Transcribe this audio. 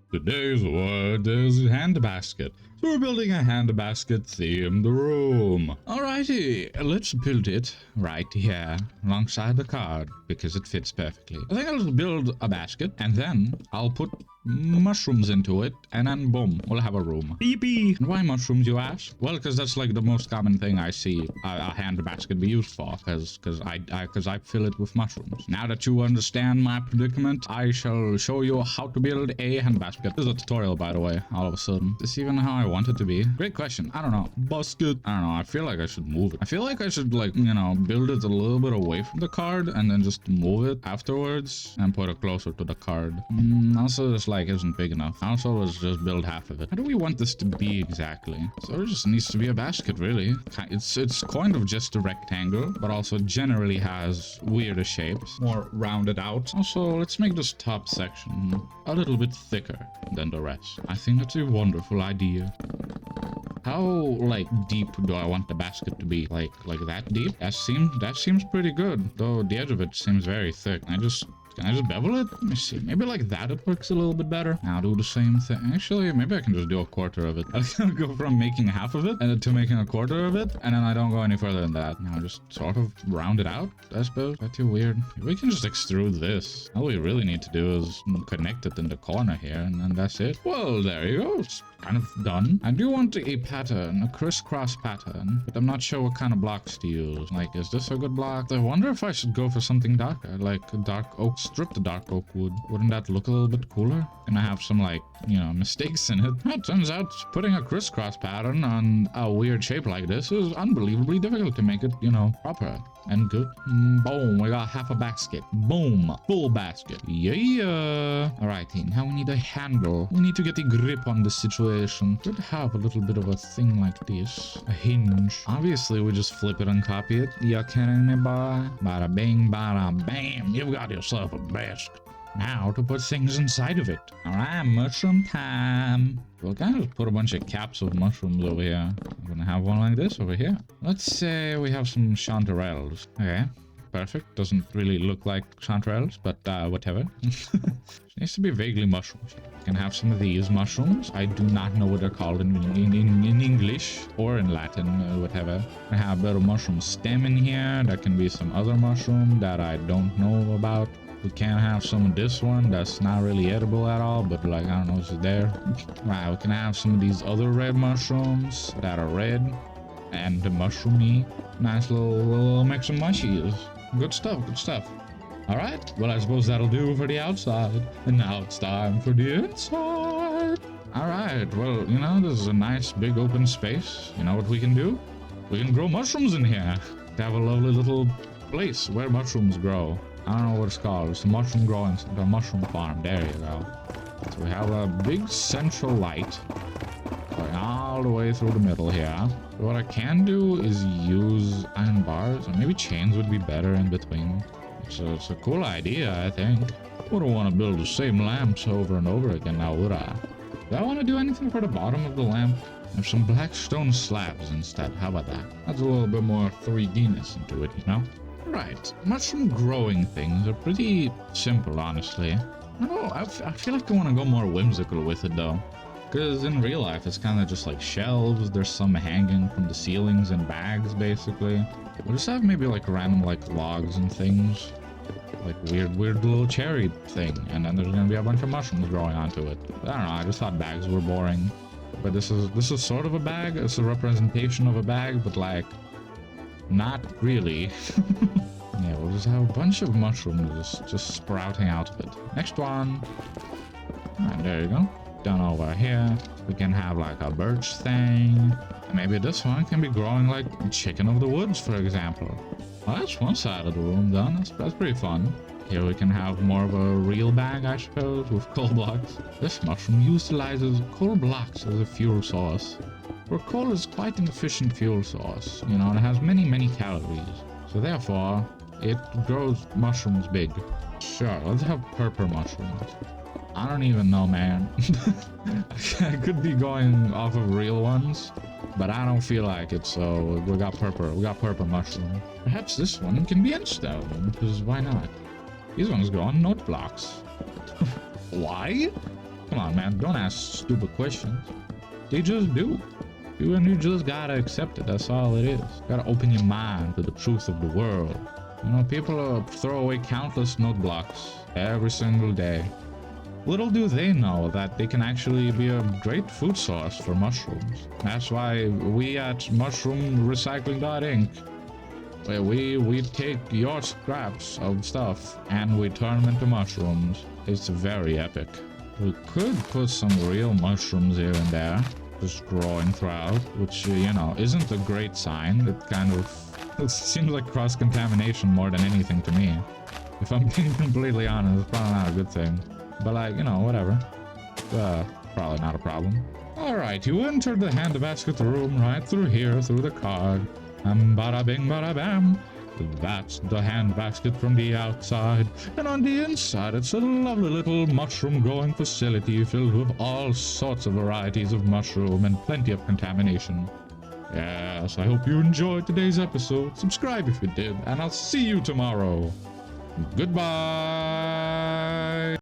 Today's word is hand basket. So we're building a hand basket themed room. Alrighty, let's build it right here alongside the card because it fits perfectly. I think I'll just build a basket and then I'll put mushrooms into it and then boom, we'll have a room. Beep. Why mushrooms, you ask? Well, because that's like the most common thing I see a hand basket be used for, because I fill it with mushrooms. Now that you understand my predicament, I shall show you how to build a hand basket. This is a tutorial, by the way, all of a sudden. Is this even how I want it to be? Great question. I don't know. Basket. I don't know. I feel like I should move it. I feel like I should, like, you know, build it a little bit away from the card and then just move it afterwards and put it closer to the card. Also, this like isn't big enough. Also, let's just build half of it. How do we want this to be exactly? So it just needs to be a basket, really. It's kind of just a rectangle, but also generally has weirder shapes, more rounded out. Also, let's make this top section a little bit thicker than the rest. I think that's a wonderful idea. How, like, deep do I want the basket to be? Like that deep? That seems pretty good. Though the edge of it seems very thick. Can I just bevel it? Let me see. Maybe like that it works a little bit better. I'll do the same thing. Actually, maybe I can just do a quarter of it. I'll go from making half of it and to making a quarter of it, and then I don't go any further than that. Now just sort of round it out, I suppose. That's too weird. We can just extrude this. All we really need to do is connect it in the corner here, and then that's it. Well, there you go. It's kind of done. I do want a pattern, a crisscross pattern, but I'm not sure what kind of blocks to use. Like, is this a good block? I wonder if I should go for something darker, like a dark oak. Strip the dark oak wood. Wouldn't that look a little bit cooler? Gonna have some, like, you know, mistakes in it. It turns out putting a crisscross pattern on a weird shape like this is unbelievably difficult to make it, you know, proper and good. Boom, we got half a basket. Boom, full basket. Yeah. Alright, now we need a handle. We need to get a grip on the situation. Could have a little bit of a thing like this. A hinge. Obviously, we just flip it and copy it. You kidding me, boy? Bada bing, bada bam. You've got yourself a basket. Now to put things inside of it. Alright, mushroom time. We'll kind of put a bunch of caps of mushrooms over here. I'm gonna have one like this over here. Let's say we have some chanterelles. Okay, perfect. Doesn't really look like chanterelles, but whatever. Needs to be vaguely mushrooms. You can have some of these mushrooms. I do not know what they're called in English or in Latin or whatever. I have a bit of mushroom stem in here. There can be some other mushroom that I don't know about. We can have some of this one that's not really edible at all, but like, I don't know, it's there. Right, we can have some of these other red mushrooms that are red and the mushroomy. Nice little mix of mushies. Good stuff, good stuff. All right, well, I suppose that'll do for the outside. And now it's time for the inside. All right, well, you know, this is a nice big open space. You know what we can do? We can grow mushrooms in here. To have a lovely little place where mushrooms grow. I don't know what it's called. It's a mushroom growing, the mushroom farm. There you go. So we have a big central light going all the way through the middle here. So what I can do is use iron bars, or maybe chains would be better in between. It's a cool idea, I think. I wouldn't want to build the same lamps over and over again now, would I? Do I want to do anything for the bottom of the lamp? Have some black stone slabs instead. How about that? That's a little bit more 3D-ness into it, you know? Right, mushroom growing things are pretty simple, honestly. I don't know, I feel like I want to go more whimsical with it, though. Because in real life, it's kind of just like shelves. There's some hanging from the ceilings in bags, basically. We'll just have maybe like random like logs and things. Like weird little cherry thing. And then there's going to be a bunch of mushrooms growing onto it. I don't know, I just thought bags were boring. But this is sort of a bag. It's a representation of a bag, but like... not really. Yeah, we'll just have a bunch of mushrooms just sprouting out of it. Next one. And there you go. Down over here, we can have like a birch thing. Maybe this one can be growing like chicken of the woods, for example. Well, that's one side of the room done. That's pretty fun. Here we can have more of a real bag, I suppose, with coal blocks. This mushroom utilizes coal blocks as a fuel source. For coal is quite an efficient fuel source, you know, and it has many calories. So therefore, it grows mushrooms big. Sure, let's have purple mushrooms. I don't even know, man. I could be going off of real ones, but I don't feel like it, so we got purple mushroom. Perhaps this one can be in stone, because why not? These ones grow on note blocks. Why? Come Come on, man. Don't ask stupid questions. They just do. And you just gotta accept it. That's all it is. Gotta open your mind to the truth of the world. You know, people throw away countless note blocks every single day. Little do they know that they can actually be a great food source for mushrooms. That's why we at mushroomrecycling.inc, where we take your scraps of stuff and we turn them into mushrooms. It's very epic. We could put some real mushrooms here and there, just growing throughout, which, you know, isn't a great sign. It seems like cross-contamination more than anything to me. If I'm being completely honest, it's probably not a good thing. But, like, you know, whatever. Probably not a problem. Alright, you entered the hand basket room right through here, through the card. Bada bing, bada bam. That's the hand basket from the outside. And on the inside, it's a lovely little mushroom growing facility filled with all sorts of varieties of mushroom and plenty of contamination. Yes, I hope you enjoyed today's episode. Subscribe if you did, and I'll see you tomorrow. Goodbye!